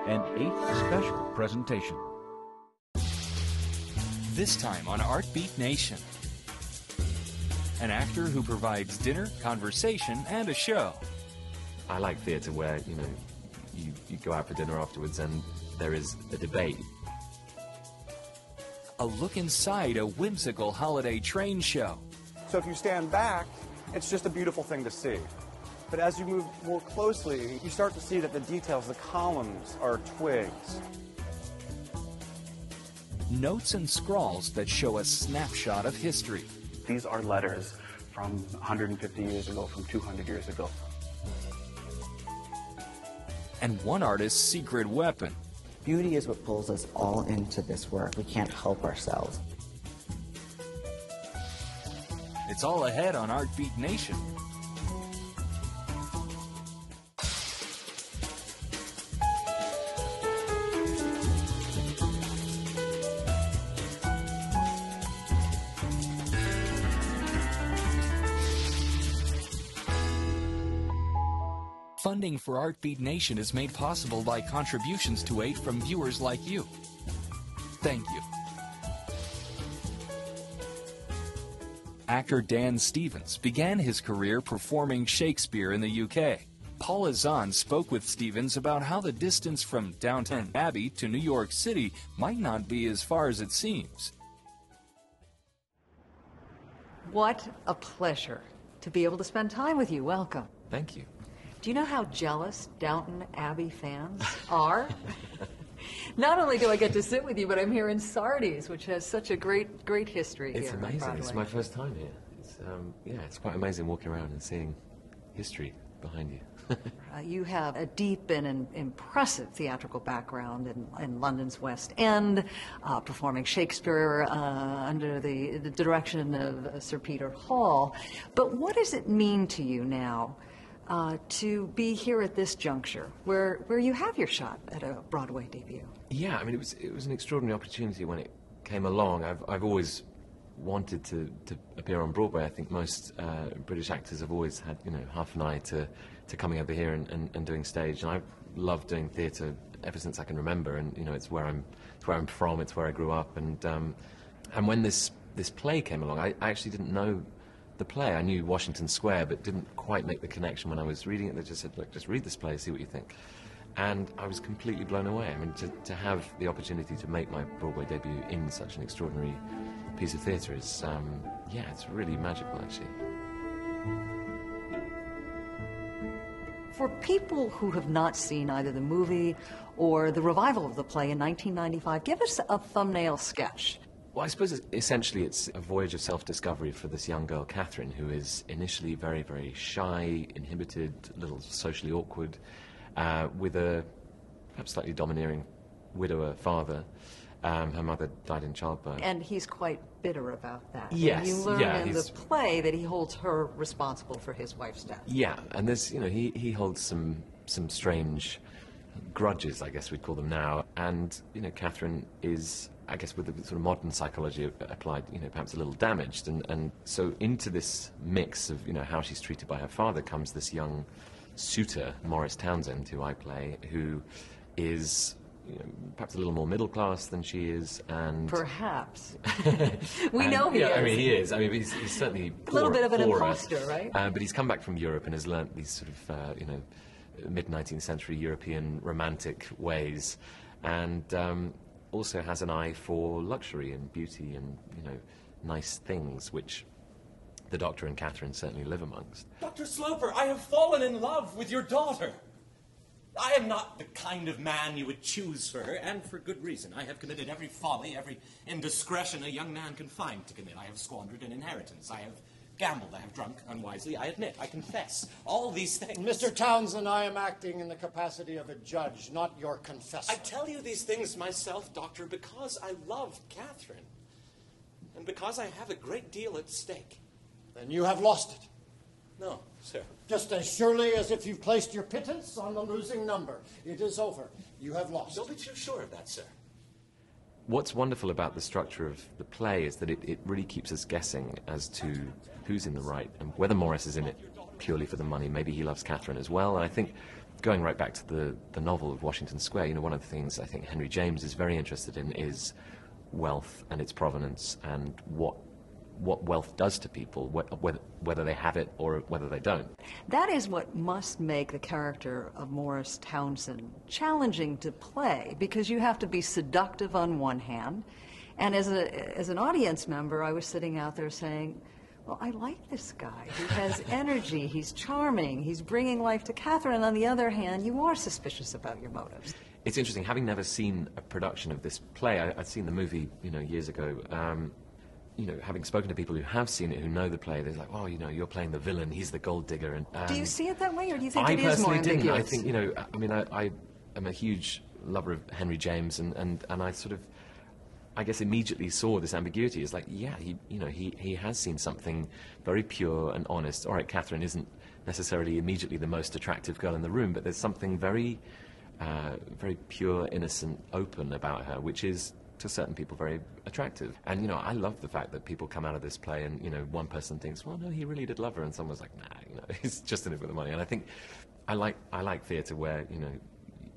an 8th special presentation. This time on Art Beat Nation. An actor who provides dinner, conversation, and a show. I like theatre where, you go out for dinner afterwards and there is a debate. A look inside a whimsical holiday train show. So if you stand back, it's just a beautiful thing to see. But as you move more closely, you start to see that the details, the columns, are twigs. Notes and scrawls that show a snapshot of history. These are letters from 150 years ago, from 200 years ago. And one artist's secret weapon. Beauty is what pulls us all into this work. We can't help ourselves. It's all ahead on Art Beat Nation. Funding for Art Beat Nation is made possible by contributions to aid from viewers like you. Thank you. Actor Dan Stevens began his career performing Shakespeare in the UK. Paula Zahn spoke with Stevens about how the distance from Downton Abbey to New York City might not be as far as it seems. What a pleasure to be able to spend time with you. Welcome. Thank you. Do you know how jealous Downton Abbey fans are? Not only do I get to sit with you, but I'm here in Sardi's, which has such a great history here. It's amazing. It's my first time here. It's quite amazing walking around and seeing history behind you. You have a deep and impressive theatrical background in London's West End, performing Shakespeare under the direction of Sir Peter Hall. But what does it mean to you now to be here at this juncture, where you have your shot at a Broadway debut? Yeah, I mean, it was an extraordinary opportunity when it came along. I've always wanted to appear on Broadway. I think most British actors have always had, half an eye to coming over here and doing stage. And I've loved doing theatre ever since I can remember. And it's where I'm from. It's where I grew up. And when this play came along, I actually didn't know the play. I knew Washington Square, but didn't quite make the connection when I was reading it. They just said, look, just read this play, see what you think. And I was completely blown away. I mean, to have the opportunity to make my Broadway debut in such an extraordinary piece of theatre is, it's really magical, actually. For people who have not seen either the movie or the revival of the play in 1995, give us a thumbnail sketch. Well, I suppose essentially it's a voyage of self-discovery for this young girl, Catherine, who is initially very, very shy, inhibited, a little socially awkward, with a perhaps slightly domineering widower father. Her mother died in childbirth. And he's quite bitter about that. Yes. And you learn in the play that he holds her responsible for his wife's death. Yeah, and there's, he holds some strange grudges, I guess we'd call them now. And, Catherine is, I guess with the sort of modern psychology applied, perhaps a little damaged. And so into this mix of, how she's treated by her father comes this young suitor, Maurice Townsend, who I play, who is perhaps a little more middle class than she is, and perhaps we know he is. I mean, he is. I mean, he's certainly a little bit of an imposter, right? But he's come back from Europe and has learnt these sort of mid-19th century European romantic ways, and also has an eye for luxury and beauty and nice things, which the Doctor and Catherine certainly live amongst. Dr. Sloper, I have fallen in love with your daughter. I am not the kind of man you would choose for her, and for good reason. I have committed every folly, every indiscretion a young man can find to commit. I have squandered an inheritance. I have gambled. I have drunk unwisely. I admit. I confess. All these things. Mr. Townsend, I am acting in the capacity of a judge, not your confessor. I tell you these things myself, Doctor, because I love Catherine, and because I have a great deal at stake. Then you have lost it. No, sir. Just as surely as if you've placed your pittance on the losing number. It is over. You have lost. Don't be too sure of that, sir. What's wonderful about the structure of the play is that it really keeps us guessing as to who's in the right and whether Maurice is in it purely for the money. Maybe he loves Catherine as well. And I think going right back to the novel of Washington Square, you know, one of the things I think Henry James is very interested in is wealth and its provenance and what wealth does to people, whether they have it or whether they don't. That is what must make the character of Morris Townsend challenging to play, because you have to be seductive on one hand, and as an audience member, I was sitting out there saying, well, I like this guy. He has energy, he's charming, he's bringing life to Catherine, and on the other hand, you are suspicious about your motives. It's interesting, having never seen a production of this play, I'd seen the movie, you know, years ago. You know, having spoken to people who have seen it, who know the play, they're like, "Oh, you know, you're playing the villain. He's the gold digger." And do you see it that way, or do you think I it is more personally ambiguous? didn't. I think, you know, I mean, I am a huge lover of Henry James, and I sort of, I guess, immediately saw this ambiguity. It's like, yeah, he has seen something very pure and honest. All right, Catherine isn't necessarily immediately the most attractive girl in the room, but there's something very, very pure, innocent, open about her, which is, to certain people, very attractive. And, you know, I love the fact that people come out of this play and, you know, one person thinks, well, no, he really did love her, and someone's like, nah, you know, he's just in it for the money. And I think I like theatre where, you know,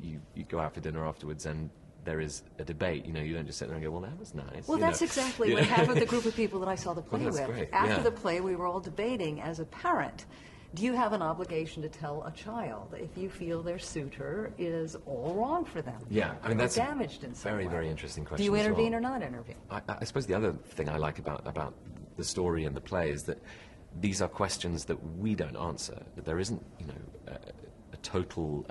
you go out for dinner afterwards and there is a debate. You know, you don't just sit there and go, well, that was nice. Well, that's exactly what happened with the group of people that I saw the play Well, that's with. great. After Yeah. the play, we were all debating as a parent. Do you have an obligation to tell a child if you feel their suitor is all wrong for them? Yeah, I mean, or that's damaged in a some very, way? very interesting question. Do you as well. intervene or not intervene? I suppose the other thing I like about the story and the play is that these are questions that we don't answer. That there isn't, you know, a total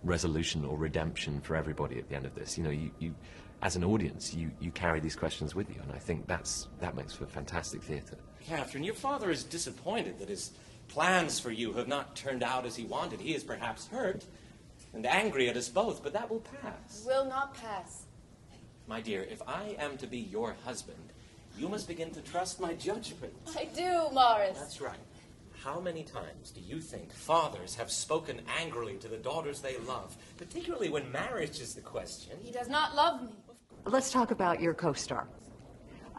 resolution or redemption for everybody at the end of this. You know, you as an audience, you carry these questions with you, and I think that makes for fantastic theatre. Catherine, your father is disappointed that his plans for you have not turned out as he wanted. He is perhaps hurt and angry at us both, but that will pass. Will not pass. My dear, if I am to be your husband, you must begin to trust my judgment. I do, Morris. That's right. How many times do you think fathers have spoken angrily to the daughters they love, particularly when marriage is the question? He does not love me. Let's talk about your co-star,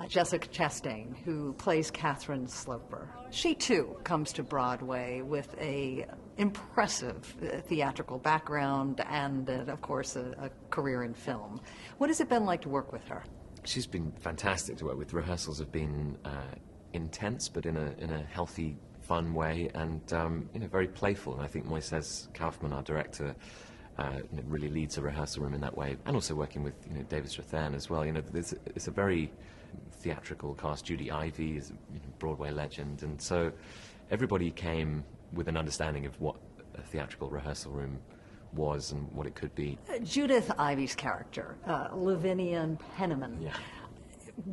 Jessica Chastain, who plays Catherine Sloper. She, too, comes to Broadway with a impressive theatrical background and, of course, a career in film. What has it been like to work with her? She's been fantastic to work with. Rehearsals have been intense, but in a healthy, fun way, and you know, very playful. And I think Moises Kaufman, our director, you know, really leads a rehearsal room in that way. And also working with, you know, David Strathairn as well. You know, it's a very theatrical cast. Judy Ivey is a, you know, Broadway legend, and so everybody came with an understanding of what a theatrical rehearsal room was and what it could be. Judith Ivey's character, Lavinia Penniman, Yeah.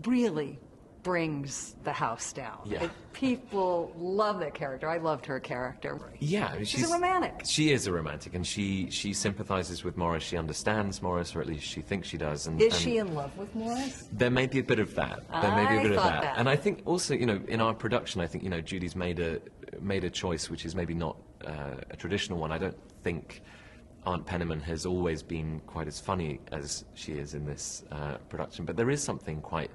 really brings the house down. Yeah. People love that character. I loved her character. Yeah, I mean, She's a romantic. She is a romantic, and she sympathizes with Morris. She understands Morris, or at least she thinks she does. And, Is she in love with Morris? There may be a bit of that. There may be a bit of thought that. And I think also, you know, in our production, I think, you know, Judy's made a choice which is maybe not a traditional one. I don't think Aunt Penniman has always been quite as funny as she is in this production, but there is something quite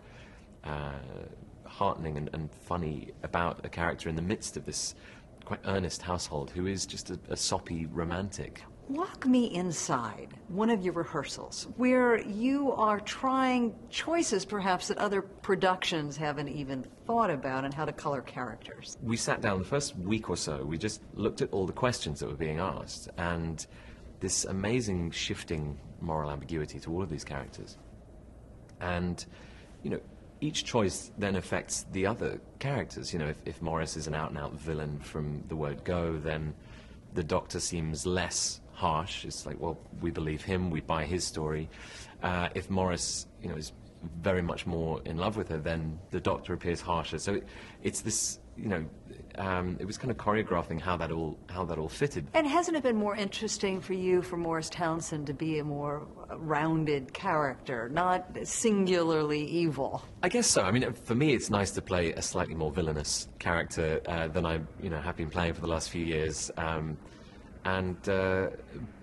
heartening and funny about a character in the midst of this quite earnest household who is just a soppy romantic. Walk me inside one of your rehearsals where you are trying choices perhaps that other productions haven't even thought about and how to color characters. We sat down the first week or so, we just looked at all the questions that were being asked, and this amazing shifting moral ambiguity to all of these characters. And, you know, each choice then affects the other characters. You know, if Morris is an out-and-out villain from the word go, then the Doctor seems less harsh. It's like, well, we believe him, we buy his story. If Morris, you know, is very much more in love with her, then the Doctor appears harsher. So it's this, you know, it was kind of choreographing how that all fitted. And hasn't it been more interesting for you, for Morris Townsend, to be a more rounded character, not singularly evil? I guess so. I mean, for me, it's nice to play a slightly more villainous character than I, you know, have been playing for the last few years.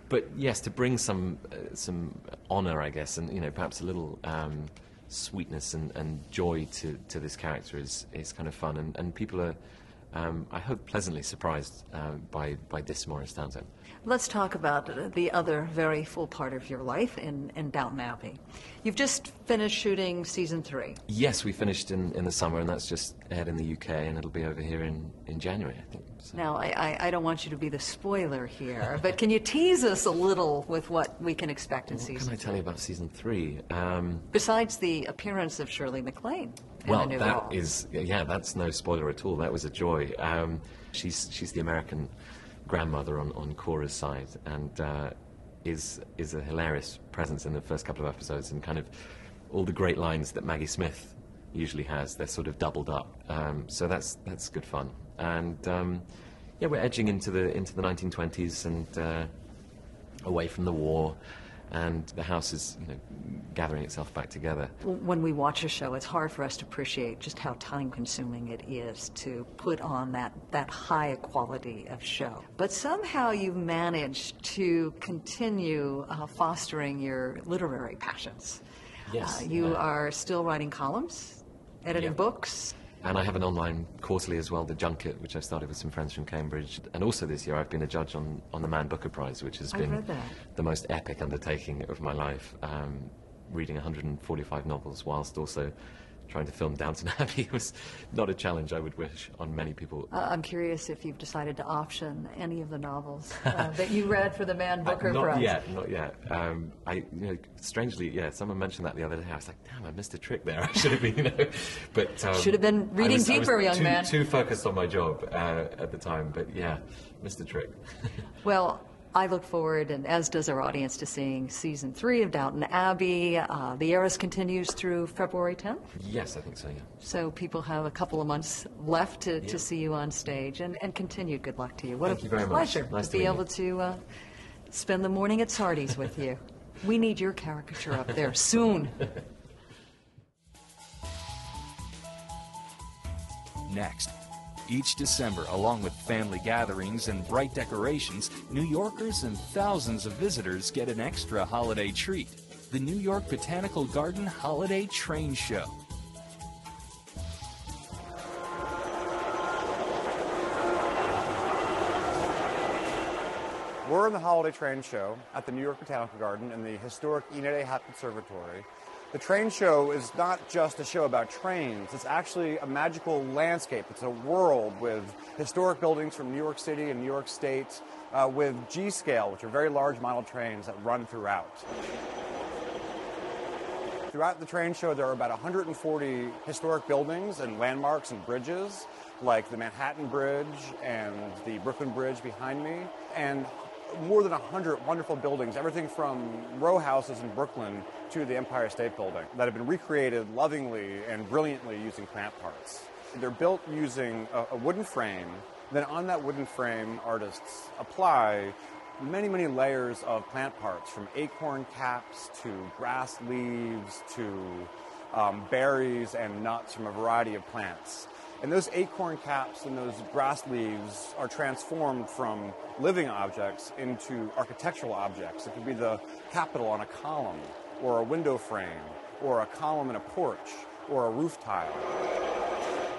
But yes, to bring some honor, I guess, and, you know, perhaps a little sweetness and joy to this character is kind of fun, and people are I hope pleasantly surprised by this Morris Townsend. Let's talk about the other very full part of your life in Downton Abbey. You've just finished shooting season 3. Yes, we finished in the summer, and that's just aired in the UK, and it'll be over here in January, I think. So. Now, I don't want you to be the spoiler here, but can you tease us a little with what we can expect in season 3? What can I tell you about season 3? Besides the appearance of Shirley MacLaine. Well, that's no spoiler at all. That was a joy. She's the American grandmother on Cora's side, and is a hilarious presence in the first couple of episodes, and kind of all the great lines that Maggie Smith usually has. They're sort of doubled up, so that's good fun. And we're edging into the 1920s and away from the war. And the house is, gathering itself back together. When we watch a show, it's hard for us to appreciate just how time-consuming it is to put on that high quality of show. But somehow you've managed to continue fostering your literary passions. Yes. You are still writing columns, editing books. And I have an online quarterly as well, The Junket, which I started with some friends from Cambridge. And also this year I've been a judge on the Man Booker Prize, which has been the most epic undertaking of my life. Reading 145 novels whilst also trying to film Downton Abbey was not a challenge I would wish on many people. I'm curious if you've decided to option any of the novels that you read for the Man Booker Prize. Not yet. Strangely, someone mentioned that the other day. I was like, damn, I missed a trick there. I should have been, but should have been reading deeper, young man. Too focused on my job at the time, but missed a trick. Well, I look forward, and as does our audience, to seeing season 3 of Downton Abbey. The Heiress continues through February 10th? Yes, I think so, yeah. So people have a couple of months left to see you on stage, and continued good luck to you. Thank you very much. Pleasure nice to be able to spend the morning at Sardi's with you. We need your caricature up there soon. Next. Each December, along with family gatherings and bright decorations, New Yorkers and thousands of visitors get an extra holiday treat: the New York Botanical Garden Holiday Train Show. We're in the Holiday Train Show at the New York Botanical Garden in the historic Enid A. Hatt Conservatory. The train show is not just a show about trains. It's actually a magical landscape. It's a world with historic buildings from New York City and New York State with G-scale, which are very large model trains that run throughout. Throughout the train show, there are about 140 historic buildings and landmarks and bridges, like the Manhattan Bridge and the Brooklyn Bridge behind me, and more than 100 wonderful buildings, everything from row houses in Brooklyn to the Empire State Building, that have been recreated lovingly and brilliantly using plant parts. They're built using a wooden frame. Then on that wooden frame, artists apply many, many layers of plant parts, from acorn caps to grass leaves to berries and nuts from a variety of plants. And those acorn caps and those grass leaves are transformed from living objects into architectural objects. It could be the capital on a column, or a window frame, or a column in a porch, or a roof tile.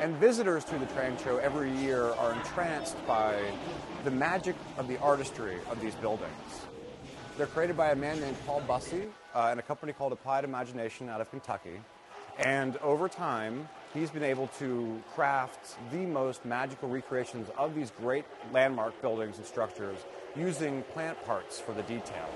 And visitors to the train show every year are entranced by the magic of the artistry of these buildings. They're created by a man named Paul Bussey and a company called Applied Imagination out of Kentucky. And over time, he's been able to craft the most magical recreations of these great landmark buildings and structures using plant parts for the detail.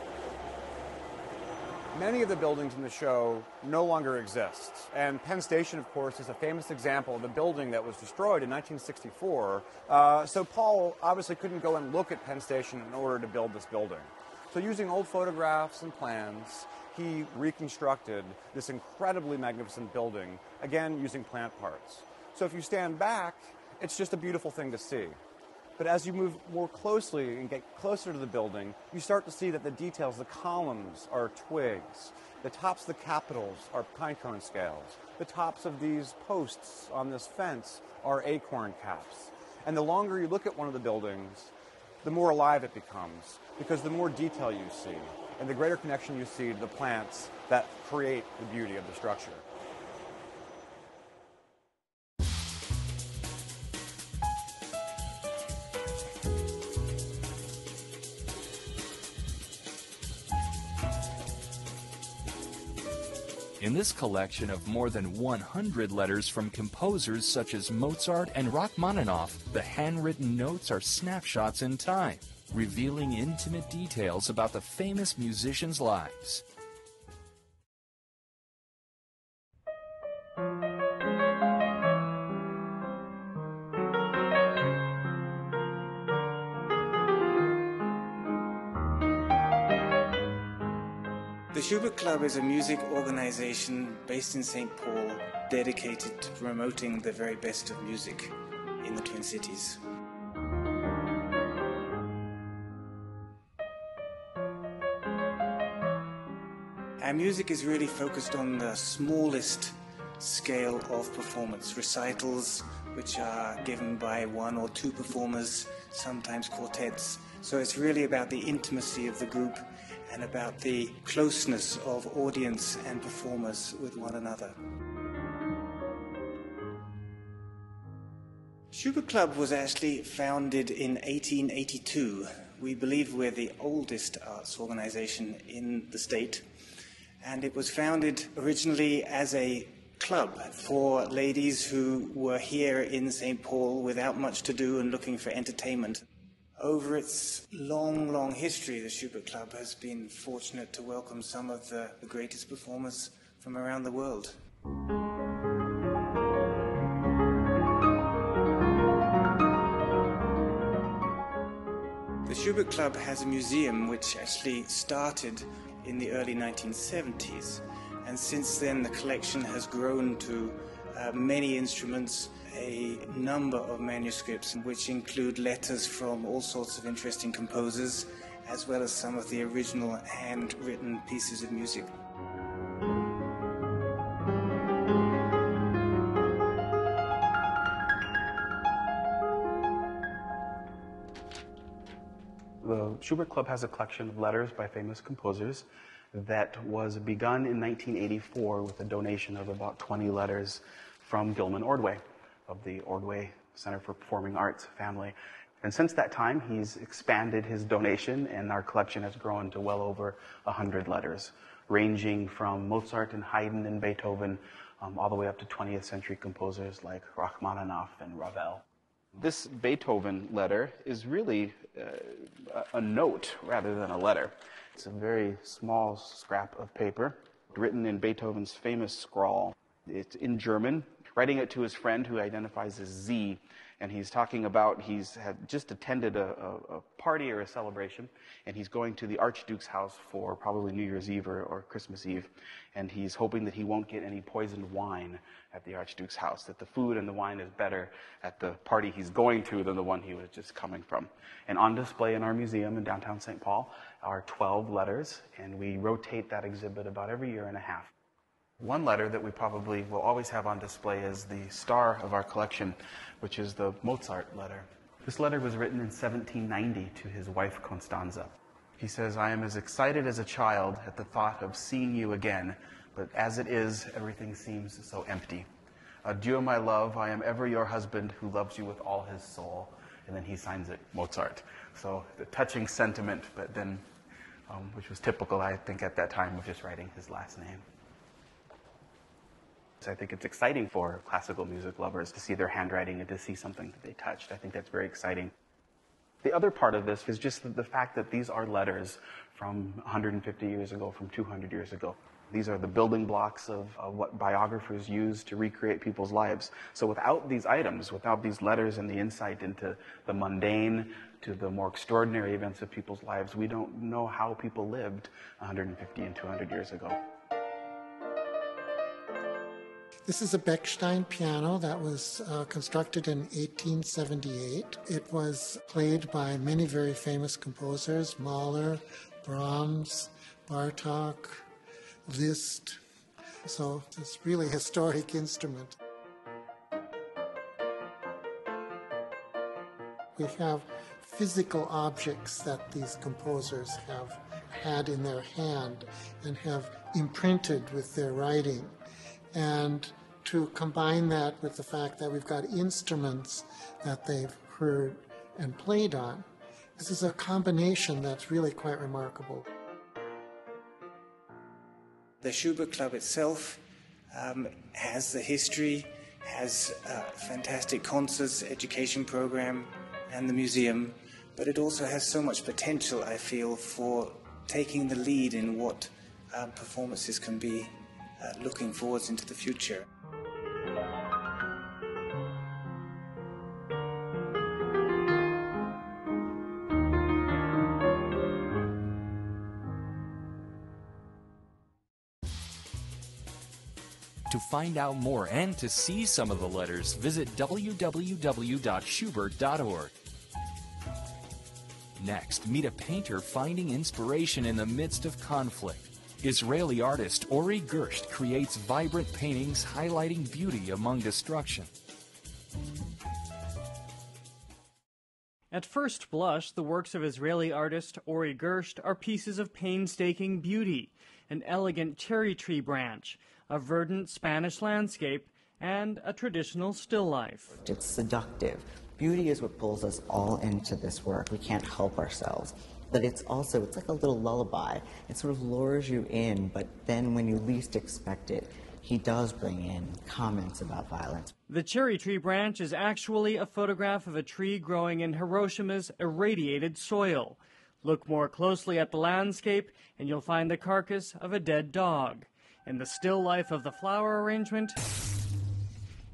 Many of the buildings in the show no longer exist. And Penn Station, of course, is a famous example of a building that was destroyed in 1964. So Paul obviously couldn't go and look at Penn Station in order to build this building. So using old photographs and plans, he reconstructed this incredibly magnificent building, again using plant parts. So if you stand back, it's just a beautiful thing to see. But as you move more closely and get closer to the building, you start to see that the details, the columns are twigs, the tops of the capitals are pine cone scales, the tops of these posts on this fence are acorn caps. And the longer you look at one of the buildings, the more alive it becomes, because the more detail you see, and the greater connection you see to the plants that create the beauty of the structure. In this collection of more than 100 letters from composers such as Mozart and Rachmaninoff, the handwritten notes are snapshots in time, revealing intimate details about the famous musicians' lives. The Schubert Club is a music organization based in St. Paul, dedicated to promoting the very best of music in the Twin Cities. Our music is really focused on the smallest scale of performance, recitals which are given by one or two performers, sometimes quartets. So it's really about the intimacy of the group and about the closeness of audience and performers with one another. Schubert Club was actually founded in 1882. We believe we're the oldest arts organization in the state, and it was founded originally as a club for ladies who were here in St. Paul without much to do and looking for entertainment. Over its long, long history, the Schubert Club has been fortunate to welcome some of the greatest performers from around the world. The Schubert Club has a museum which actually started in the early 1970s, and since then the collection has grown to many instruments, a number of manuscripts which include letters from all sorts of interesting composers, as well as some of the original handwritten pieces of music. The Schubert Club has a collection of letters by famous composers that was begun in 1984 with a donation of about 20 letters from Gilman Ordway of the Ordway Center for Performing Arts family. And since that time, he's expanded his donation, and our collection has grown to well over 100 letters, ranging from Mozart and Haydn and Beethoven all the way up to 20th century composers like Rachmaninoff and Ravel. This Beethoven letter is really a note rather than a letter. It's a very small scrap of paper written in Beethoven's famous scrawl. It's in German, writing it to his friend who identifies as Z, and he's talking about he's had just attended a party or a celebration, and he's going to the Archduke's house for probably New Year's Eve or Christmas Eve, and he's hoping that he won't get any poisoned wine at the Archduke's house, that the food and the wine is better at the party he's going to than the one he was just coming from. And on display in our museum in downtown St. Paul are 12 letters, and we rotate that exhibit about every year and a half. One letter that we probably will always have on display is the star of our collection, which is the Mozart letter. This letter was written in 1790 to his wife Constanza. He says, "I am as excited as a child at the thought of seeing you again, but as it is, everything seems so empty. Adieu, my love, I am ever your husband who loves you with all his soul." And then he signs it Mozart. So the touching sentiment, but then, which was typical, I think, at that time of just writing his last name. So I think it's exciting for classical music lovers to see their handwriting and to see something that they touched. I think that's very exciting. The other part of this is just the fact that these are letters from 150 years ago, from 200 years ago. These are the building blocks of what biographers use to recreate people's lives. So without these items, without these letters and the insight into the mundane to the more extraordinary events of people's lives, we don't know how people lived 150 and 200 years ago. This is a Bechstein piano that was constructed in 1878. It was played by many very famous composers, Mahler, Brahms, Bartók, Liszt. So it's really a historic instrument. We have physical objects that these composers have had in their hand and have imprinted with their writing. And to combine that with the fact that we've got instruments that they've heard and played on, this is a combination that's really quite remarkable. The Schubert Club itself has the history, has fantastic concerts, education program, and the museum, but it also has so much potential, I feel, for taking the lead in what performances can be looking forwards into the future. To find out more and to see some of the letters, visit www.schubert.org. Next, meet a painter finding inspiration in the midst of conflict. Israeli artist Ori Gerst creates vibrant paintings highlighting beauty among destruction. At first blush, the works of Israeli artist Ori Gerst are pieces of painstaking beauty, an elegant cherry tree branch, a verdant Spanish landscape, and a traditional still life. It's seductive. Beauty is what pulls us all into this work. We can't help ourselves. But it's like a little lullaby. It sort of lures you in, but then when you least expect it, he does bring in comments about violence. The cherry tree branch is actually a photograph of a tree growing in Hiroshima's irradiated soil. Look more closely at the landscape, and you'll find the carcass of a dead dog. In the still life of the flower arrangement,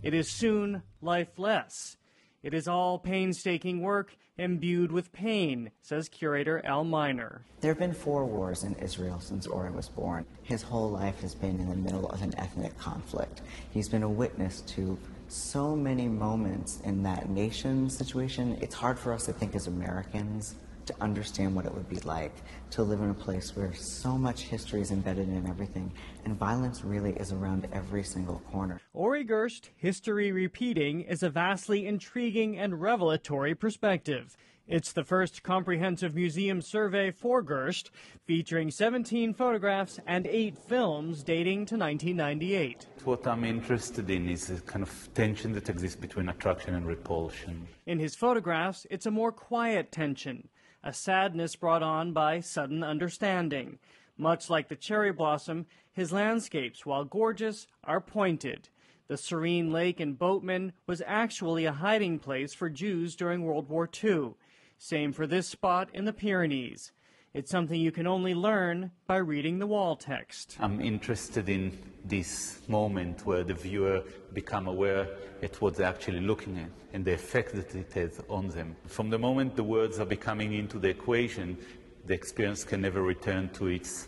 it is soon lifeless. It is all painstaking work imbued with pain, says curator Al Miner. There have been 4 wars in Israel since Ori was born. His whole life has been in the middle of an ethnic conflict. He's been a witness to so many moments in that nation situation. It's hard for us to think as Americans to understand what it would be like to live in a place where so much history is embedded in everything, and violence really is around every single corner. Ori Gerst, history repeating, is a vastly intriguing and revelatory perspective. It's the first comprehensive museum survey for Gerst, featuring 17 photographs and 8 films dating to 1998. What I'm interested in is the kind of tension that exists between attraction and repulsion. In his photographs, it's a more quiet tension, a sadness brought on by sudden understanding. Much like the cherry blossom, his landscapes, while gorgeous, are pointed. The serene lake in Boatman was actually a hiding place for Jews during World War II. Same for this spot in the Pyrenees. It's something you can only learn by reading the wall text. I'm interested in this moment where the viewer become aware at what they're actually looking at and the effect that it has on them. From the moment the words are becoming into the equation, the experience can never return to its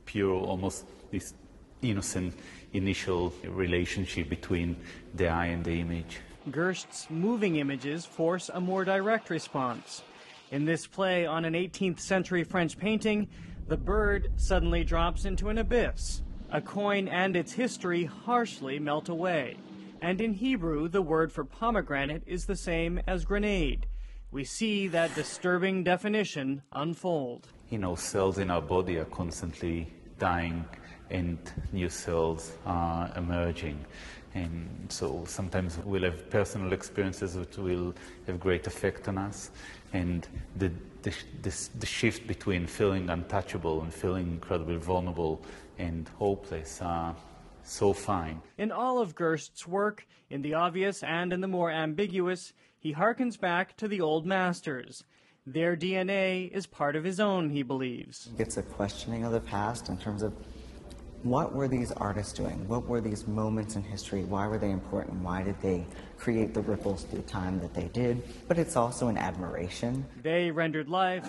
pure, almost this innocent initial relationship between the eye and the image. Gerst's moving images force a more direct response. In this play on an 18th century French painting, the bird suddenly drops into an abyss. A coin and its history harshly melt away. And in Hebrew, the word for pomegranate is the same as grenade. We see that disturbing definition unfold. Cells in our body are constantly dying and new cells are emerging. And so sometimes we'll have personal experiences that will have great effect on us. And the shift between feeling untouchable and feeling incredibly vulnerable and hopeless are so fine. In all of Gerst's work, in the obvious and in the more ambiguous, he harkens back to the old masters. Their DNA is part of his own, he believes. It's a questioning of the past in terms of what were these artists doing? What were these moments in history? Why were they important? Why did they create the ripples through time that they did? But it's also an admiration. They rendered life.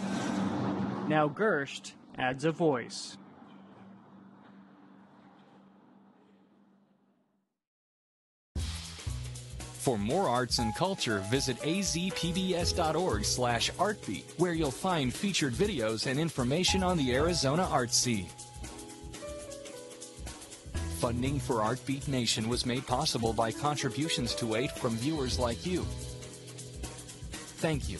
Now Gerst adds a voice. For more arts and culture, visit azpbs.org/artbeat, where you'll find featured videos and information on the Arizona art scene. Funding for Artbeat Nation was made possible by contributions to aid from viewers like you. Thank you.